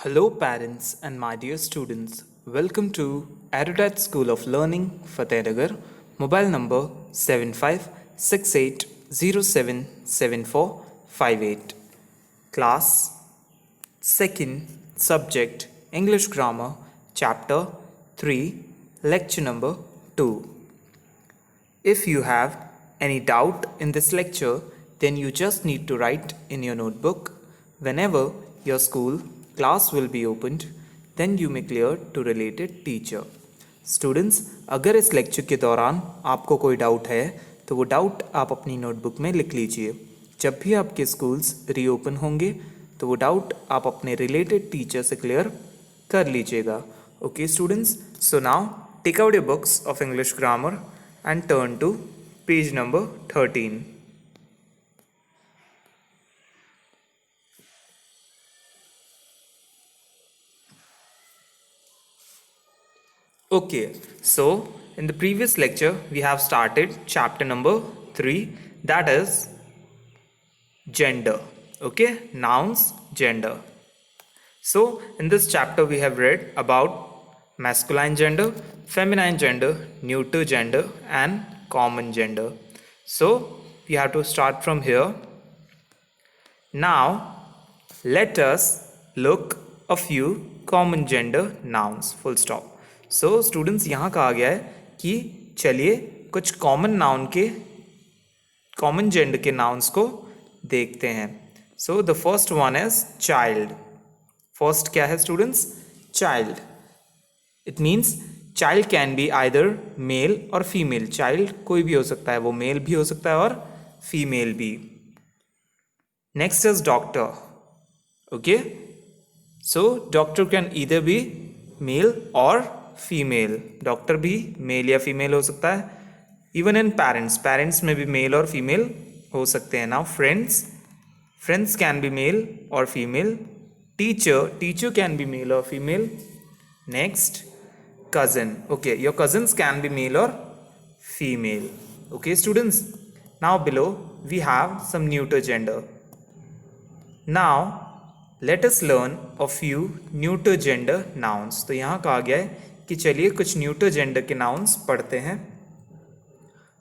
Hello, parents and my dear students. Welcome to Erudite School of Learning, Fatehnagar. Mobile number 7568077458. Class 2nd Subject English Grammar, Chapter 3, Lecture number 2. If you have any doubt in this lecture, then you just need to write in your notebook. Whenever your school class will be opened, then you may clear to related teacher. Students, अगर इस lecture के दौरान आपको कोई doubt है तो वो doubt आप अपनी नोटबुक में लिख लीजिए. जब भी आपके स्कूल्स रीओपन होंगे तो वो डाउट आप अपने रिलेटेड टीचर से क्लियर कर लीजिएगा. Okay students, so now take out your books of English grammar and turn to page number 13. Okay, so in the previous lecture we have started chapter number 3, that is gender. Okay, nouns, gender. So in this chapter we have read about masculine gender, feminine gender, neuter gender and common gender. So we have to start from here. Now let us look a few common gender nouns. Full stop. So students, यहाँ कहा गया है कि चलिए कुछ common noun के common gender के nouns को देखते हैं. So the first one is child. First क्या है students? Child. It means child can be either male or female. Child कोई भी हो सकता है, वो male भी हो सकता है और female भी. Next is doctor. Okay, so doctor can either be male or female. Doctor भी male या female हो सकता है. Even in parents, parents में भी male और female हो सकते हैं. Now friends, friends can be male or female. Teacher, teacher can be male or female. Next, cousin. Okay, your cousins can be male or female. Okay students, now below we have some neuter gender. Now let us learn a few neuter gender nouns. तो यहाँ कहा गया है कि चलिए कुछ neuter gender के nouns पढ़ते हैं.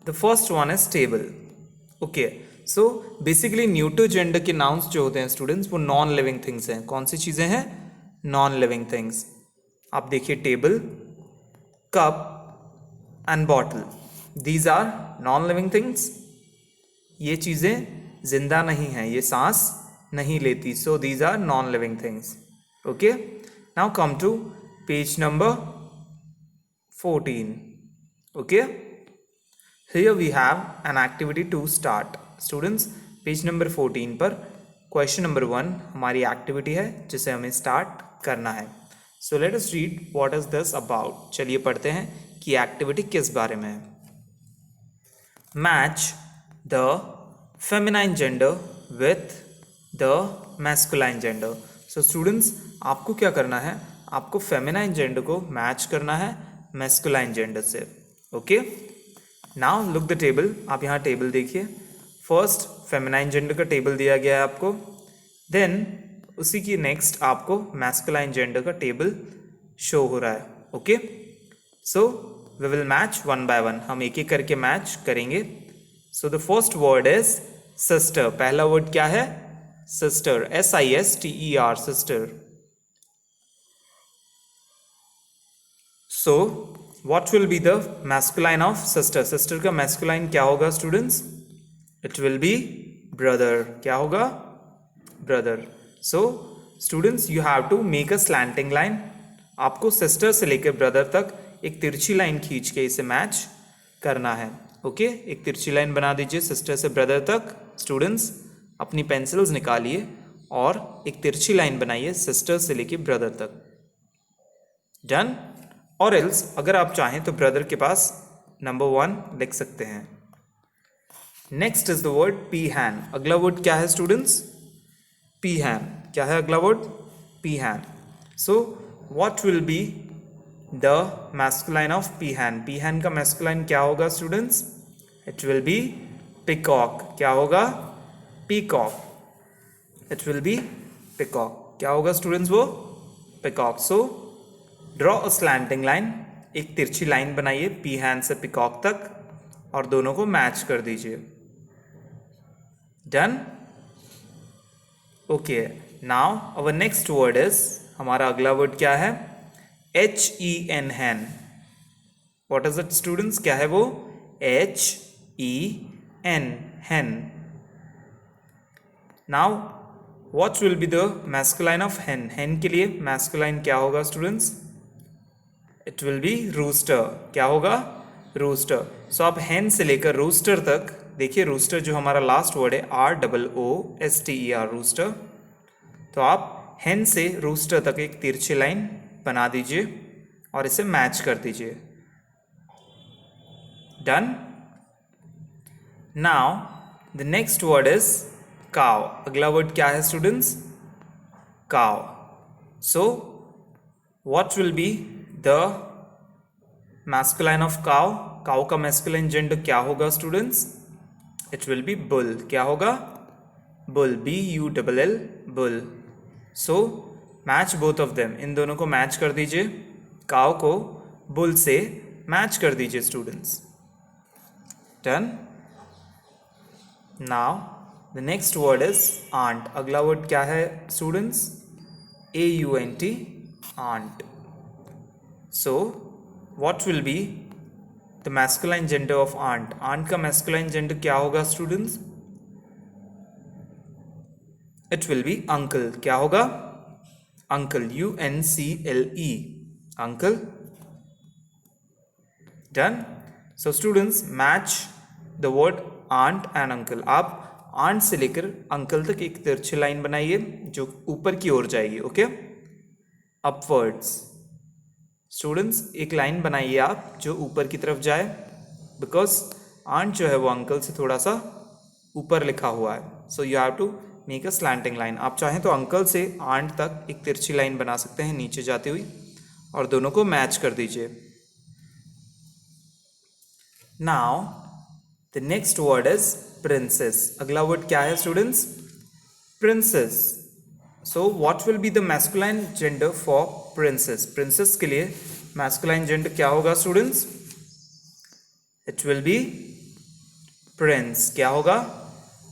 The first one is table. Okay, so basically neuter gender के nouns जो होते हैं students, वो non living things हैं. कौन सी चीज़ें हैं? non living things. आप देखिए table, cup and bottle. These are non-living things. ये चीज़ें जिंदा नहीं हैं, ये सांस नहीं लेती. So these are non-living things. Okay. Now come to page number 14. Okay. Here we have an activity to start. Students, page number 14 पर question number 1 हमारी activity है जिसे हमें start करना है. So let us read what is this about. चलिए पढ़ते हैं कि एक्टिविटी किस बारे में है. Match the feminine gender with the masculine gender. So students, आपको क्या करना है? आपको feminine gender को मैच करना है masculine gender से. Okay? Now look the table. आप यहाँ टेबल देखिए. First feminine gender का टेबल दिया गया है आपको. Then उसी की नेक्स्ट आपको मैस्कुलाइन जेंडर का टेबल शो हो रहा है. Okay, so we will match one by one. हम एक एक करके मैच करेंगे. So the first word is sister. पहला वर्ड क्या है? Sister. SISTER, sister. So what will be the masculine of sister? Sister का मैस्कुलाइन क्या होगा students? It will be brother. क्या होगा? Brother. So students, you have to make a slanting line. आपको sister से लेकर ब्रदर तक एक तिरछी लाइन खींच के इसे मैच करना है. ओके, एक तिरछी लाइन बना दीजिए सिस्टर से ब्रदर तक. स्टूडेंट्स, अपनी पेंसिल्स निकालिए और एक तिरछी लाइन बनाइए सिस्टर से लेकर ब्रदर तक. डन? और एल्स अगर आप चाहें तो ब्रदर के पास नंबर 1 लिख सकते हैं. Next is the word peahen. अगला वर्ड क्या है स्टूडेंट्स? पीहैन. क्या है अगला word? Peahen. So what will be the masculine of peahen? Peahen का मैस्कुलाइन क्या होगा students? It will be peacock. क्या होगा? Peacock. It will be peacock. क्या होगा स्टूडेंट्स? वो peacock. So draw a slanting line, एक तिरछी लाइन बनाइए पी हैंड से पिकॉक तक और दोनों को मैच कर दीजिए. Done. Okay, now our next word is, हमारा अगला वर्ड क्या है? HEN, hen. What is it students? क्या है वो? HEN, hen. Now what will be the masculine of hen? hen के लिए मैस्कुलाइन क्या होगा students? It will be rooster. क्या होगा? रूस्टर. सो आप hen से लेकर रूस्टर तक देखिए. रूस्टर जो हमारा लास्ट वर्ड है, ROOSTER, रूस्टर. तो आप hen से रूस्टर तक एक तिरछी लाइन बना दीजिए और इसे मैच कर दीजिए. Done. Now the next word is cow. अगला वर्ड क्या है students? Cow. So what will be the masculine of cow? Cow का मैस्कुलाइन जेंडर क्या होगा students? It will be bull. क्या होगा? Bull. BULL, bull. So match both of them. इन दोनों को मैच कर दीजिए. काव को बुल से मैच कर दीजिए students. Done. Now the next word is aunt. अगला वर्ड क्या है students? AUNT, aunt. So what will be the masculine gender of aunt? Aunt का मैस्कुलाइन जेंडर क्या होगा students? It will be uncle. क्या होगा? Uncle. UNCLE, uncle. Done. So students, match the word aunt and uncle. आप aunt से लेकर uncle तक एक तिरछी लाइन बनाइए जो ऊपर की ओर जाएगी. Okay, upwards. स्टूडेंट्स, एक लाइन बनाइए आप जो ऊपर की तरफ जाए, बिकॉज आंट जो है वो अंकल से थोड़ा सा ऊपर लिखा हुआ है. So you have to make a slanting line. आप चाहें तो अंकल से आंट तक एक तिरछी लाइन बना सकते हैं नीचे जाती हुई और दोनों को मैच कर दीजिए. Now the next word is princess. अगला वर्ड क्या है students? Princess. So what will be the masculine gender for princess? Princess के लिए मैस्कुलाइन जेंडर क्या होगा students? It will be prince. क्या होगा?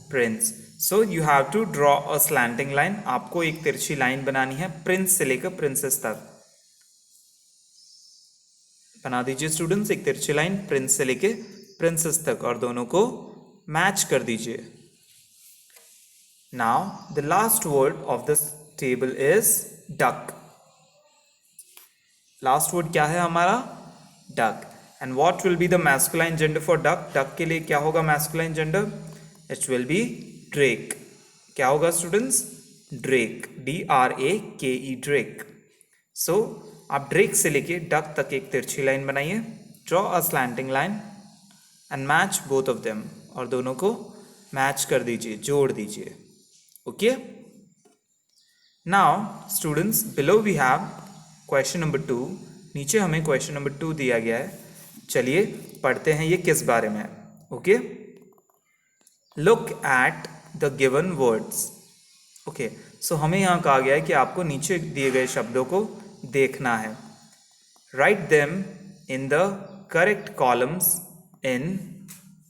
Prince. So you have to draw a slanting line. आपको एक तिरछी लाइन बनानी है प्रिंस से लेकर प्रिंसेस तक. बना दीजिए स्टूडेंट्स एक तिरछी लाइन प्रिंस से लेकर प्रिंसेस तक और दोनों को मैच कर दीजिए. Now the last word of this table is duck. Last word क्या है हमारा? Duck. And what will be the masculine gender for duck? Duck के लिए क्या होगा masculine gender? It will be drake. क्या होगा स्टूडेंट्स? ड्रेक. DRAKE, drake. सो आप ड्रेक से लेके डक तक एक तिरछी लाइन बनाइए. Draw a slanting line and match both of them. और दोनों को मैच कर दीजिए, जोड़ दीजिए. Okay. Now students, below we have question number 2. नीचे हमें क्वेश्चन नंबर 2 दिया गया है. चलिए पढ़ते हैं ये किस बारे में है. Okay. Look at the given words. Okay, so हमें यहाँ कहा गया है कि आपको नीचे दिए गए शब्दों को देखना है. Write them in the correct columns in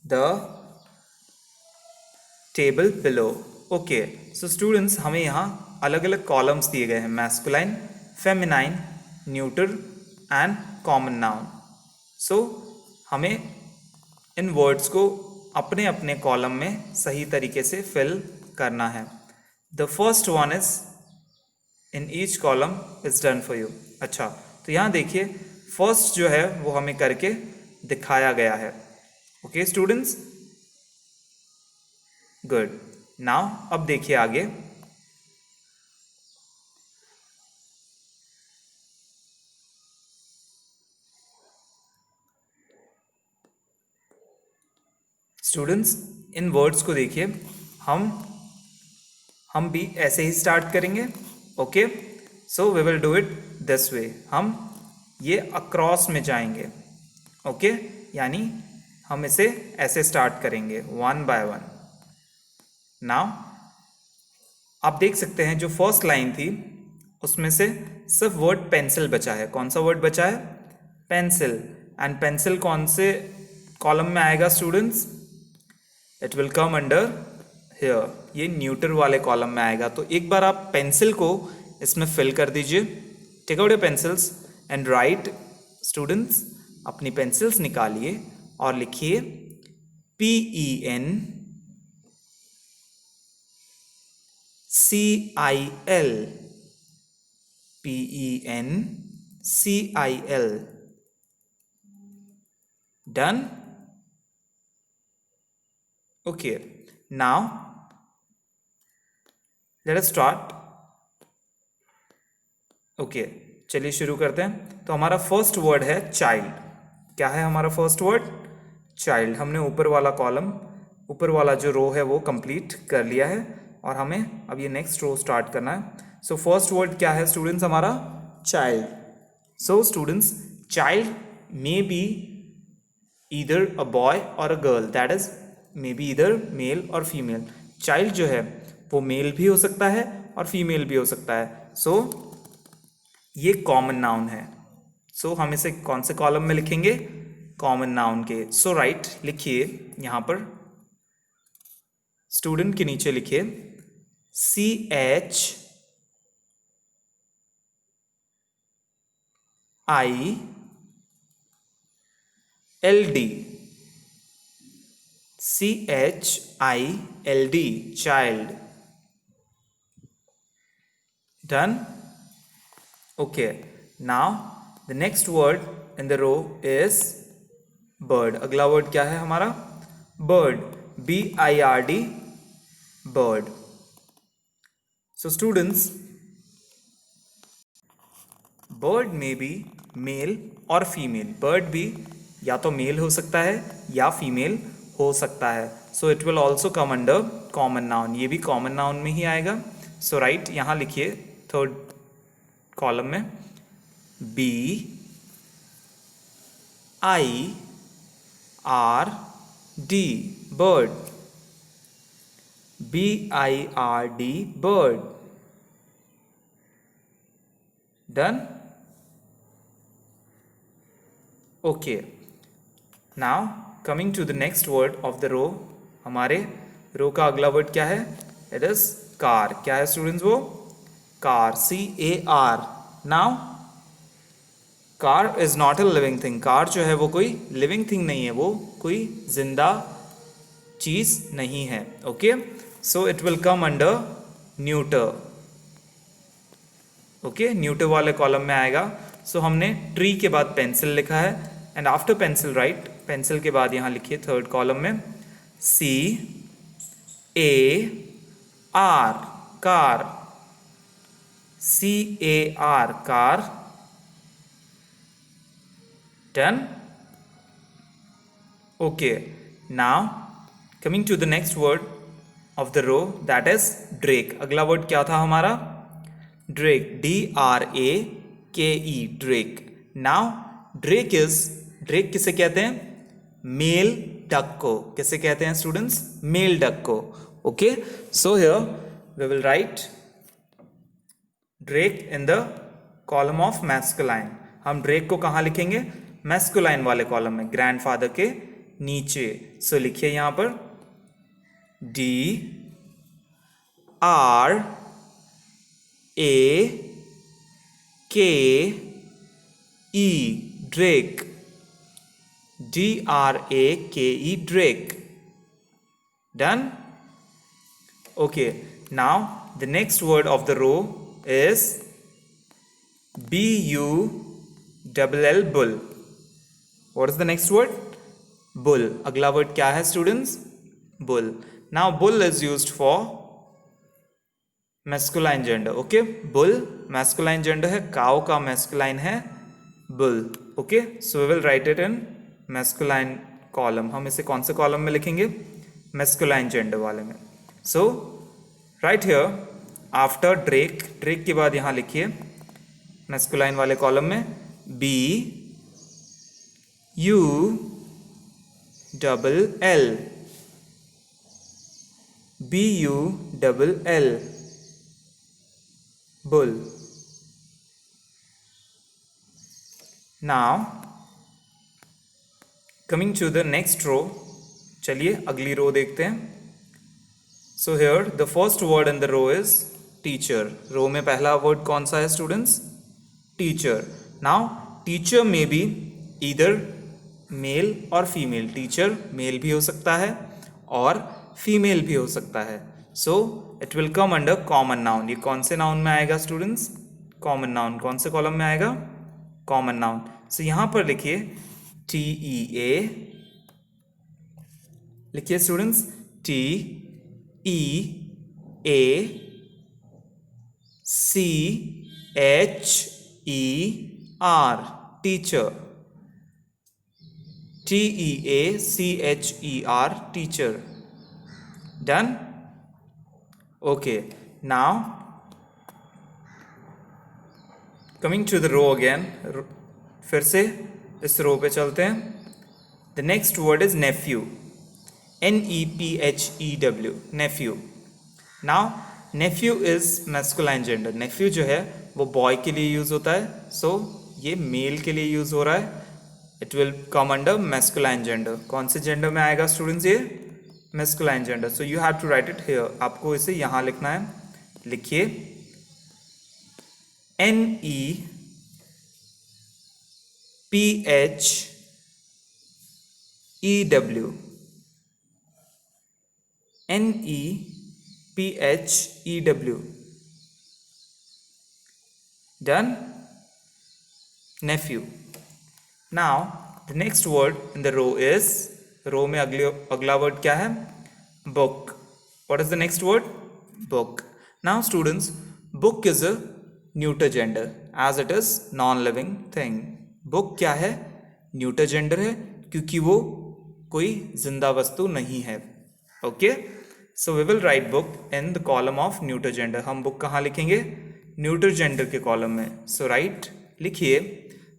the table below. Okay, so students, हमें यहाँ अलग अलग कॉलम्स दिए गए हैं. Masculine, feminine, neuter and common noun. So हमें इन वर्ड्स को अपने अपने कॉलम में सही तरीके से फिल करना है. The first one is in each column is done for you. अच्छा, तो यहाँ देखिए फर्स्ट जो है वो हमें करके दिखाया गया है. Okay students, good. नाउ अब देखिए आगे. स्टूडेंट्स, इन वर्ड्स को देखिए. हम भी ऐसे ही स्टार्ट करेंगे. Okay, so we will do it this way. हम ये अक्रॉस में जाएंगे. ओके, यानी हम इसे ऐसे स्टार्ट करेंगे वन बाय वन. नाउ आप देख सकते हैं जो फर्स्ट लाइन थी उसमें से सिर्फ वर्ड पेंसिल बचा है। कौन सा वर्ड बचा है? पेंसिल। एंड पेंसिल कौन से कॉलम में आएगा students? It will come under here, ये न्यूटर वाले कॉलम में आएगा। तो एक बार आप पेंसिल को इसमें फिल कर दीजिए। Take out your pencils and write. Students अपनी पेंसिल्स निकालिए और लिखिए PENCIL, PENCIL। Done? Okay, now let us start. Okay, चलिए शुरू करते हैं। तो हमारा फर्स्ट वर्ड है चाइल्ड। क्या है हमारा फर्स्ट वर्ड? चाइल्ड। हमने ऊपर वाला कॉलम, ऊपर वाला जो रो है वो कंप्लीट कर लिया है और हमें अब ये नेक्स्ट रो स्टार्ट करना है। सो फर्स्ट वर्ड क्या है स्टूडेंट्स हमारा? Child. So students child may be either a boy or a girl, that is maybe either male or female। Child जो है वो मेल भी हो सकता है और फीमेल भी हो सकता है। सो ये कॉमन नाउन है। सो हम इसे कौन से कॉलम में लिखेंगे? कॉमन नाउन के। सो राइट, लिखिए यहाँ पर स्टूडेंट के नीचे लिखिए CHILD, CHILD, child। Done? Okay, now the next word in the row is bird। अगला वर्ड क्या है हमारा? bird, BIRD, bird। So students, bird may be male और फीमेल। bird भी या तो मेल हो सकता है या फीमेल हो सकता है। So it will also come under common noun. ये भी कॉमन नाउन में ही आएगा। सो राइट, यहाँ लिखिए थर्ड कॉलम में BIRD, bird, BIRD, bird। Done? Okay, now coming to the next word of the row। हमारे रो का अगला वर्ड क्या है? It is car। क्या है स्टूडेंट्स वो? Car, CAR। Now car is not a living thing. Car जो है वो कोई लिविंग थिंग नहीं है, वो कोई जिंदा चीज नहीं है। Okay, so it will come under neuter. Okay, neuter वाले कॉलम में आएगा। सो हमने ट्री के बाद पेंसिल लिखा है and after pencil right, pencil के बाद यहाँ लिखिए थर्ड कॉलम में CAR, car, CAR, car. Done? Okay, now coming to the next word of the row, that is drake। अगला वर्ड क्या था हमारा? drake, DRAKE, drake। now drake किसे कहते हैं? मेल डक को। किसे कहते हैं स्टूडेंट्स? मेल डक को। Okay, so here we will write drake in the column of masculine. हम ड्रेक को कहाँ लिखेंगे? मैस्कुलाइन वाले कॉलम में, ग्रैंडफादर के नीचे। सो लिखिए यहां पर DRAKE, Drake, DRAKE, Drake. Done? Okay, now the next word of the row is BULL, bull। What is the next word? bull। अगला वर्ड क्या है students? bull। now bull is used for masculine gender। okay, bull masculine gender है, cow का masculine है bull। okay, so we will write it in masculine column। हम इसे कौन से कॉलम में लिखेंगे? masculine gender वाले में। so right here after drake, drake के बाद यहाँ लिखिए masculine वाले कॉलम में BULL, BULL, bull। Now coming to the next row, चलिए अगली रो देखते हैं. So here the first word in the row is teacher. Row में पहला वर्ड कौन सा है स्टूडेंट्स? टीचर. नाउ टीचर में बी ईदर मेल और फीमेल. टीचर मेल भी हो सकता है और फीमेल भी हो सकता है. So it will come under common noun. ये कौन से नाउन में आएगा स्टूडेंट्स? Common noun. कौन से कॉलम में आएगा? Common noun. सो यहां पर लिखिए TEA. लिखिए students TEACHER. Teacher. TEACHER. Teacher. Done. Okay. Now coming to the row again. फिर से इस रो पे चलते हैं. The next word is nephew. NEPHEW. Nephew. Now nephew is masculine gender. Nephew जो है वो बॉय के लिए यूज होता है. सो ये मेल के लिए यूज हो रहा है. It will come under masculine gender. कौन से जेंडर में आएगा स्टूडेंट्स? ये masculine gender. So you have to write it here. आपको इसे यहां लिखना है. लिखिए NEPHEW. NEPHEW. Done? Nephew. Now the next word in the row is, row में अगला word क्या है? Book. What is the next word? Book. Now students, book is a neuter gender as it is non-living thing. Book क्या है? neuter gender है क्योंकि वो कोई जिंदा वस्तु नहीं है. Okay? So we will write book in the column of neuter gender. हम book कहाँ लिखेंगे? neuter gender के कॉलम में. So write, लिखिए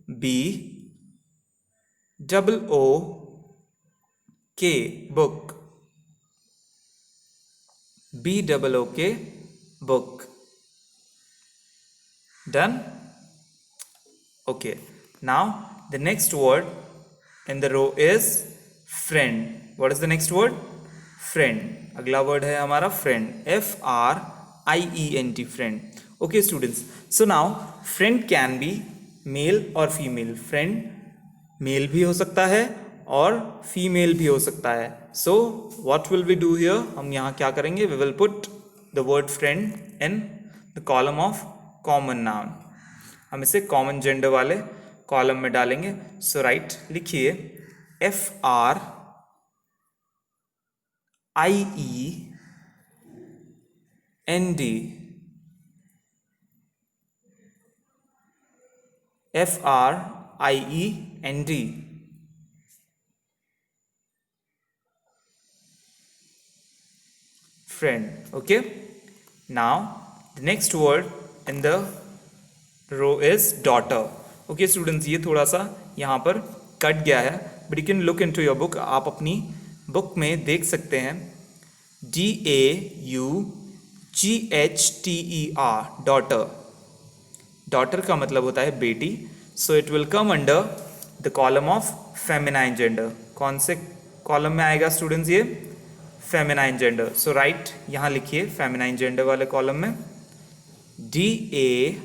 BOOK. book. BOOK. book. Done? Okay. Now the next word in the row is friend. What is the next word? Friend. अगला word है हमारा friend. FRIEND. friend. Okay students. So now friend can be male or female. friend male भी हो सकता है और female भी हो सकता है. So what will we do here? हम यहाँ क्या करेंगे? We will put the word friend in the column of common noun. हम इसे कॉमन जेंडर वाले कॉलम में डालेंगे. सो राइट, लिखिए FRIEND. FRIEND. Friend. Okay. Now the next word in the row is daughter. Okay students, ये थोड़ा सा यहाँ पर कट गया है, but you can look into your book. आप अपनी बुक में देख सकते हैं DAUGHTER. daughter. daughter का मतलब होता है बेटी. So it will come under the column of feminine gender. कौन से कॉलम में आएगा स्टूडेंट्स? ये फेमिनाइन जेंडर. सो राइट, यहाँ लिखिए फेमिनाइन जेंडर वाले कॉलम में DAUGHTER.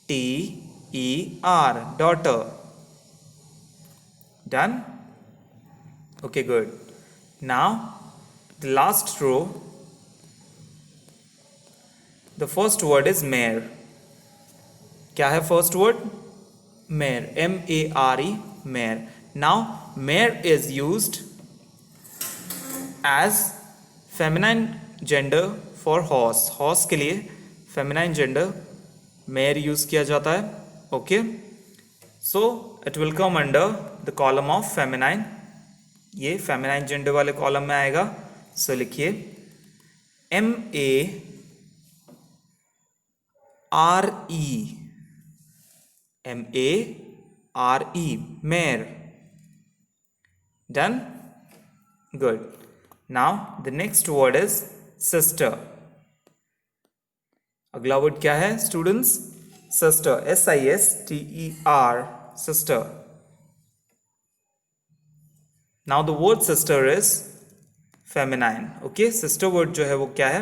DAUGHTER. daughter. Done? Okay, good. Now the last row, the first word is mare. क्या है first word? mare. MARE. mare. Now mare is used as feminine gender for horse. horse के लिए feminine gender mare use किया जाता है. Okay. So it will come under the column of feminine. ये feminine gender वाले column में आएगा. सो लिखिए MARE. M-A-R-E, mare. Done? Good. Now the next word is sister. अगला वर्ड क्या है students? Sister. S-I-S-T-E-R, sister. Now the word sister is feminine. Okay, sister word जो है वो क्या है?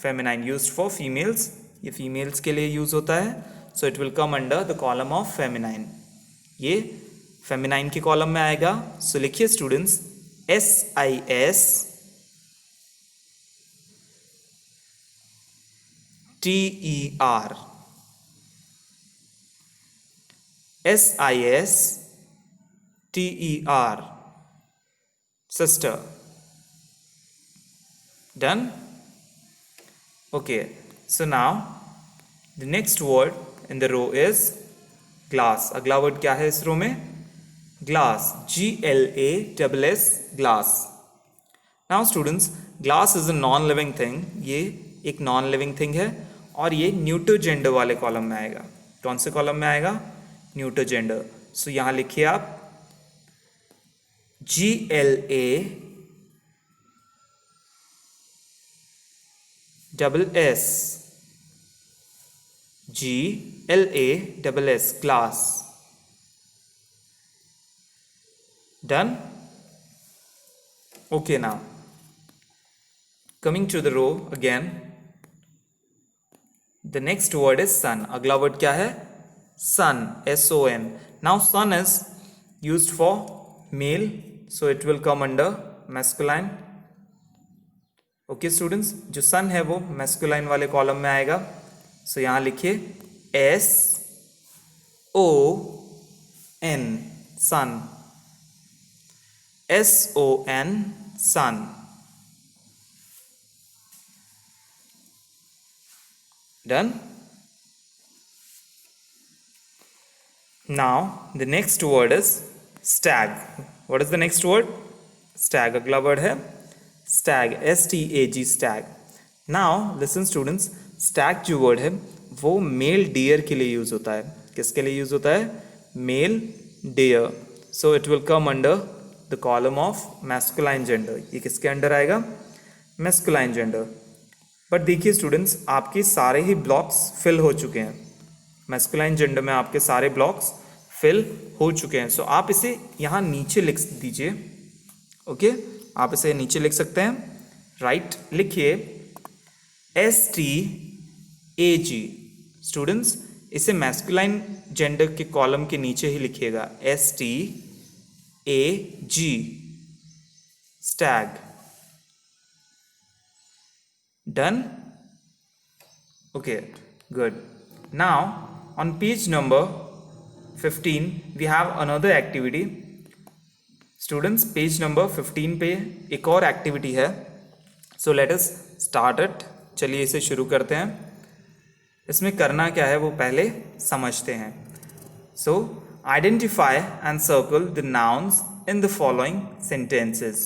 Feminine, used for females. ये females के लिए यूज होता है. So it will come under the column of feminine. ये feminine के कॉलम में आएगा. So लिखिए students, S-I-S-T-E-R. S-I-S-T-E-R, sister. Done? Okay, so now the next word in the row is glass. अगला वर्ड क्या है इस रो में? Glass. G-L-A-S-S, glass. Now students, glass is a non-living thing. ये एक non-living thing है और ये न्यूटर जेंडर वाले कॉलम में आएगा. कौन से कॉलम में आएगा? Neuter gender. सो यहां लिखिए आप G-L-A-S-S, G-L-A-S-S, glass. Done? Okay, now coming to the row again, the next word is sun. अगला वर्ड क्या है? Sun, S-O-N. Now sun is used for male, so it will come under masculine. Okay students, जो sun है वो masculine वाले column में आएगा. So यहाँ लिखिए S-O-N, sun. S-O-N, sun. Done? Now the next word is stag. What is the next word? Stag. अगला word है stag, S-T-A-G, stag. Now listen students, stag जो वर्ड है वो मेल डियर के लिए यूज होता है. किसके लिए यूज होता है? Mail dear. So it will come under the column of masculine gender. ये किसके अंडर आएगा? masculine gender. बट देखिए स्टूडेंट्स, आपके सारे ही ब्लॉक्स फिल हो चुके हैं. मैस्कुलाइन जेंडर में आपके सारे ब्लॉक्स फिल हो चुके हैं. सो आप इसे यहाँ नीचे लिख दीजिए. ओके, आप इसे नीचे लिख सकते हैं. राइट, लिखिए S-T-A-G. स्टूडेंट्स, इसे मैस्कुलाइन जेंडर के कॉलम के नीचे ही लिखिएगा. S-T-A-G, stag. Done? Okay, good. Now on page number 15 we have another activity. Students, page number 15 पे एक और एक्टिविटी है. So let us start it. चलिए इसे शुरू करते हैं. इसमें करना क्या है वो पहले समझते हैं. So identify and circle the nouns in the following sentences.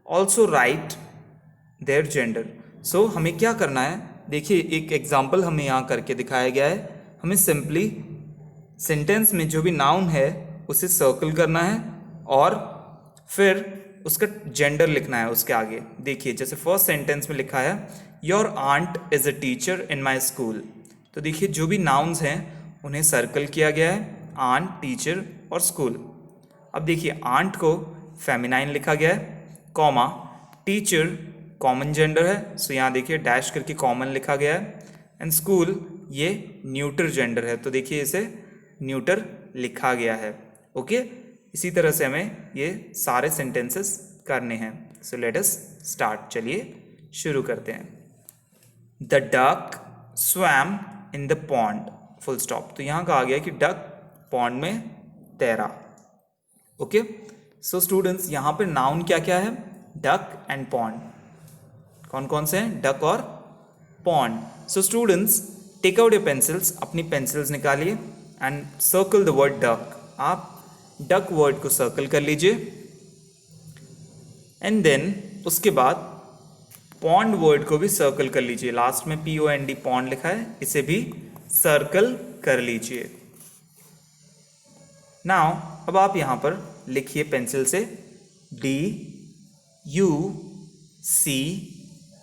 Also write their gender. सो हमें क्या करना है? देखिए, एक एग्जाम्पल हमें यहाँ करके दिखाया गया है. हमें सिंपली सेंटेंस में जो भी नाउन है उसे सर्कल करना है और फिर उसका जेंडर लिखना है उसके आगे. देखिए, जैसे फर्स्ट सेंटेंस में लिखा है your aunt is a teacher in my school. तो देखिए, जो भी नाउन्स हैं उन्हें सर्कल किया गया है, आंट, टीचर और स्कूल. अब देखिए, आंट को फेमिनाइन लिखा गया है, कॉमा, टीचर कॉमन जेंडर है, सो यहाँ देखिए डैश करके कॉमन लिखा गया है, एंड स्कूल ये न्यूटर जेंडर है, तो देखिए इसे न्यूटर लिखा गया है. ओके, इसी तरह से हमें ये सारे सेंटेंसेस करने हैं. So let us start. चलिए शुरू करते हैं. The duck swum in the pond, full stop. तो यहाँ कहा गया कि डक पॉन्ड में तैरा. ओके, सो स्टूडेंट्स, यहाँ पर नाउन क्या क्या है? Duck and pond. कौन कौन से हैं? डक और pond. So students, take out your pencils. अपनी पेंसिल्स निकालिए and circle the word duck. आप डक वर्ड को सर्कल कर लीजिए एंड देन उसके बाद पॉन्ड वर्ड को भी सर्कल कर लीजिए. लास्ट में POND पॉन्ड लिखा है, इसे भी सर्कल कर लीजिए. नाउ अब आप यहाँ पर लिखिए पेंसिल से D U C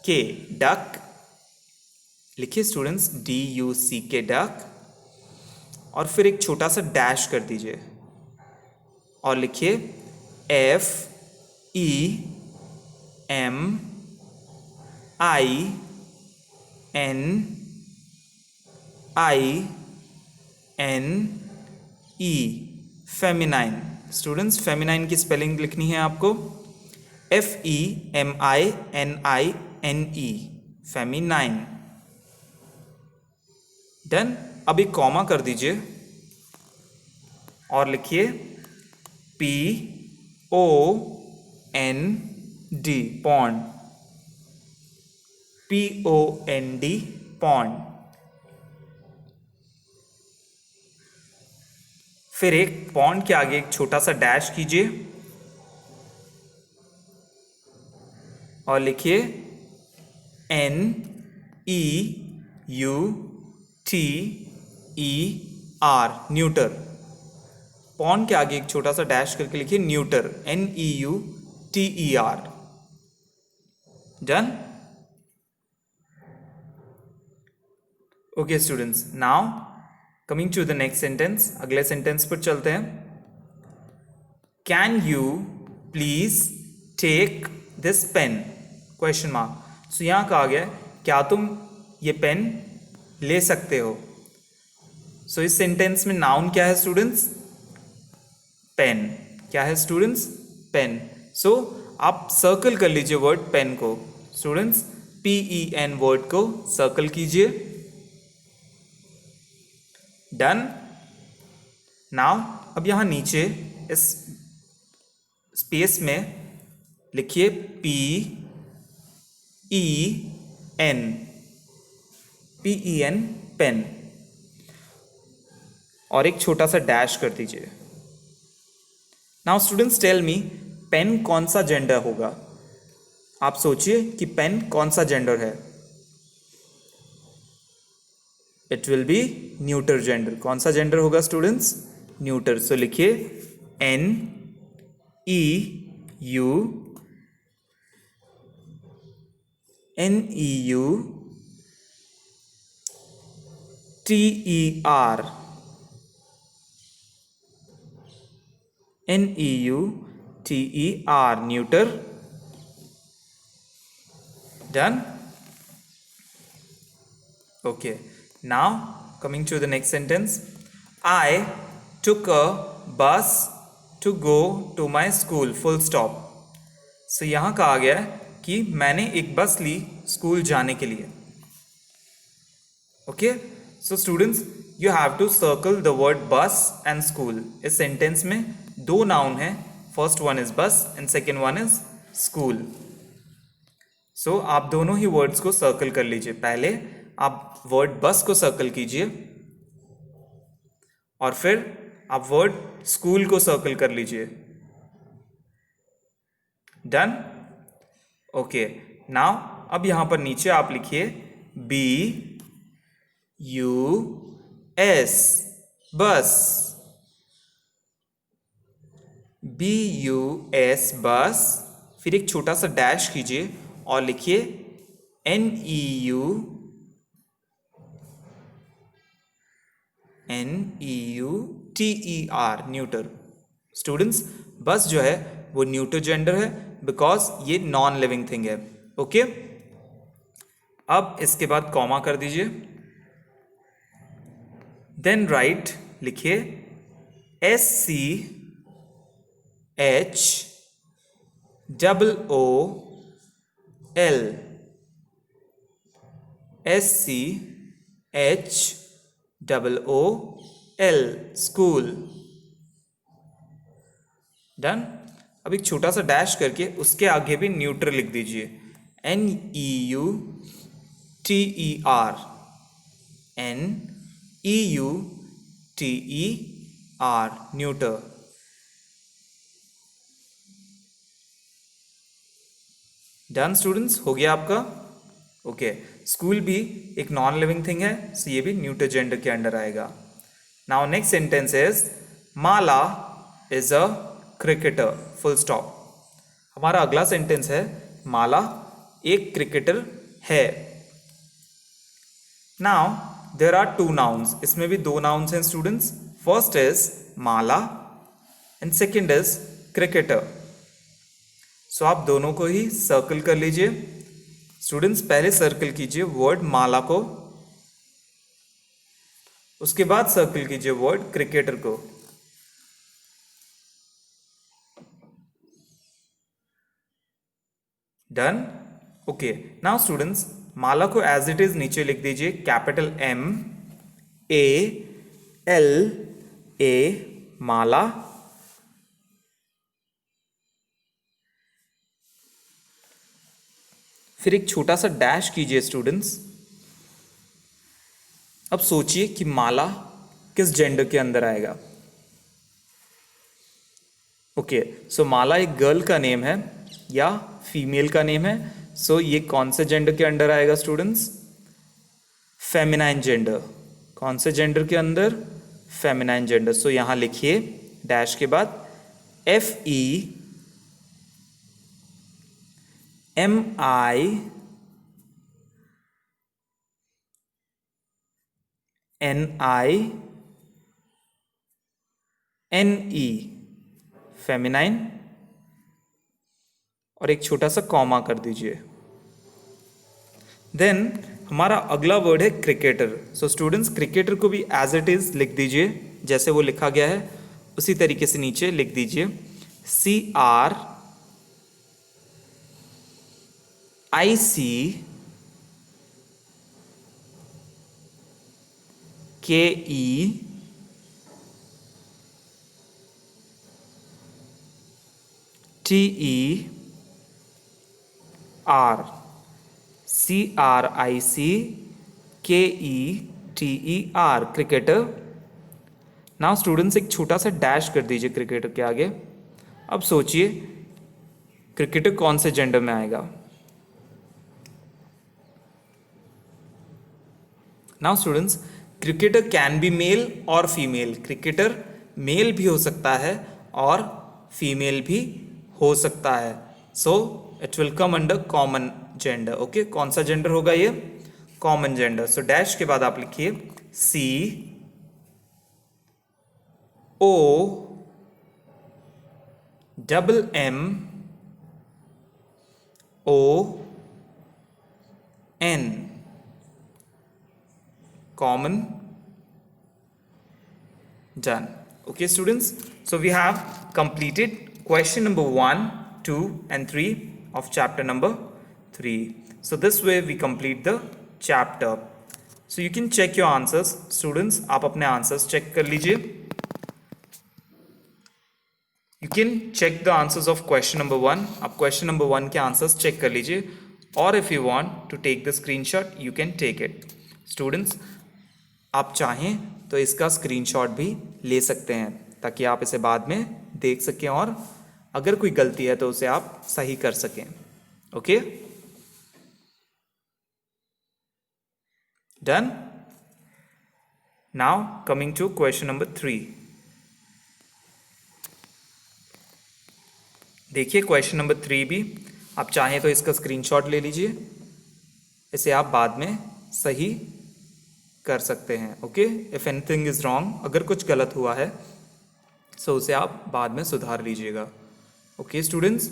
K duck. लिखिए स्टूडेंट्स DUCK डक, और फिर एक छोटा सा डैश कर दीजिए और लिखिए FEMININE, फेमिनाइन। स्टूडेंट्स फेमिनाइन की स्पेलिंग लिखनी है आपको FEMININE, फेमिनाइन। डन। अब एक कॉमा कर दीजिए और लिखिए POND, पॉन्ड, POND, पॉन्ड। फिर एक पॉन्ड के आगे एक छोटा सा डैश कीजिए और लिखिए NEUTER, न्यूटर। पॉन्ड के आगे एक छोटा सा डैश करके लिखिए neuter, NEUTER। Done. Okay students, now coming to the next sentence. अगले सेंटेंस पर चलते हैं। Can you please take this pen, question mark. So यहाँ कहा गया क्या तुम ये पेन ले सकते हो। सो इस सेंटेंस में नाउन क्या है स्टूडेंट्स? पेन। क्या है स्टूडेंट्स? पेन। सो आप सर्कल कर लीजिए वर्ड पेन को स्टूडेंट्स, PEN वर्ड को सर्कल कीजिए। डन। नाउ अब यहां नीचे इस स्पेस में लिखिए PEN, पेन, और एक छोटा सा डैश कर दीजिए। Now students tell me, pen कौन सा जेंडर होगा? आप सोचिए कि पेन कौन सा जेंडर है। It will B neuter gender. कौन सा जेंडर होगा स्टूडेंट्स? न्यूटर। सो लिखिए NEUTER, neuter. Done? Okay. Now coming to the next sentence. I took a bus to go to my school. Full stop. So यहाँ कहा गया है कि मैंने एक बस ली स्कूल जाने के लिए। Okay. So students, you have to circle the word bus and school. इस सेंटेंस में दो नाउन है। First one is bus and second one is school. सो आप दोनों ही वर्ड्स को सर्कल कर लीजिए। पहले आप वर्ड बस को सर्कल कीजिए और फिर आप वर्ड स्कूल को सर्कल कर लीजिए। डन। ओके। नाउ अब यहां पर नीचे आप लिखिए BUS, बस, BUS, बस। फिर एक छोटा सा डैश कीजिए और लिखिए NEUTER, न्यूटर। स्टूडेंट्स बस जो है वो न्यूटर जेंडर है बिकॉज ये नॉन लिविंग थिंग है। ओके। अब इसके बाद कॉमा कर दीजिए। देन राइट लिखिए SCHOOL, SCHOOL, स्कूल। डन। अब एक छोटा सा डैश करके उसके आगे भी न्यूट्रल लिख दीजिए NEUTER, NEUTER, neuter. Done students, हो गया आपका। ओके। स्कूल भी एक नॉन लिविंग थिंग है, सो ये भी न्यूटर जेंडर के अंडर आएगा। Now next sentence is Mala is a cricketer, full stop. हमारा अगला सेंटेंस है माला एक क्रिकेटर है। Now there are two nouns, इसमें भी दो नाउन्स हैं students. First is Mala and second is cricketer. So आप दोनों को ही सर्कल कर लीजिए। स्टूडेंट्स पहले सर्कल कीजिए वर्ड माला को, उसके बाद सर्कल कीजिए वर्ड क्रिकेटर को। डन? ओके, नाउ स्टूडेंट्स माला को एज इट इज नीचे लिख दीजिए, कैपिटल MALA माला। फिर एक छोटा सा डैश कीजिए स्टूडेंट्स। अब सोचिए कि माला किस जेंडर के अंदर आएगा। ओके, सो माला एक गर्ल का नेम है या फीमेल का नेम है। सो ये कौन से जेंडर के अंडर आएगा स्टूडेंट्स? Feminine gender. कौन से जेंडर के अंदर? Feminine gender. सो यहां लिखिए डैश के बाद FEMININE, फेमिनाइन, और एक छोटा सा कॉमा कर दीजिए। देन हमारा अगला वर्ड है क्रिकेटर। सो स्टूडेंट्स क्रिकेटर को भी एज इट इज लिख दीजिए, जैसे वो लिखा गया है उसी तरीके से नीचे लिख दीजिए CRICKETER, क्रिकेटर। नाउ स्टूडेंट्स एक छोटा सा डैश कर दीजिए क्रिकेटर के आगे। अब सोचिए क्रिकेटर कौन से जेंडर में आएगा? Now students cricketer can be male और फीमेल। क्रिकेटर मेल भी हो सकता है और फीमेल भी हो सकता है। So it will come under common gender. Okay, कौन सा जेंडर होगा ये? Common gender. सो डैश के बाद आप लिखिए COMMON, common। Done. Okay students, so we have completed question number 1, 2 and 3 of chapter number 3. So this way we complete the chapter. So you can check your answers. Students आप अपने answers check कर लीजिए। You can check the answers of question number 1. आप question number 1 के answers check कर लीजिए, or if you want to take the screenshot you can take it. Students आप चाहें तो इसका स्क्रीनशॉट भी ले सकते हैं ताकि आप इसे बाद में देख सकें और अगर कोई गलती है तो उसे आप सही कर सकें। Okay, done. Now coming to question number 3। देखिए क्वेश्चन नंबर 3 भी आप चाहें तो इसका स्क्रीनशॉट ले लीजिए, इसे आप बाद में सही कर सकते हैं। Okay, if anything is wrong, अगर कुछ गलत हुआ है सो उसे आप बाद में सुधार लीजिएगा। Okay students,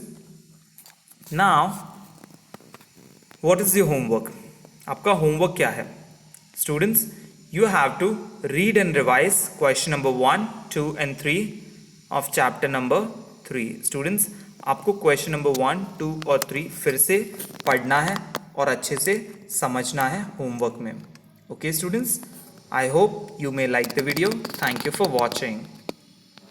now what is your homework? आपका होमवर्क क्या है? Students you have to read and revise question number 1, 2 and 3 of chapter number 3। Students आपको क्वेश्चन नंबर 1, 2 और 3 फिर से पढ़ना है और अच्छे से समझना है होमवर्क में। Okay students, I hope you may like the video. Thank you for watching.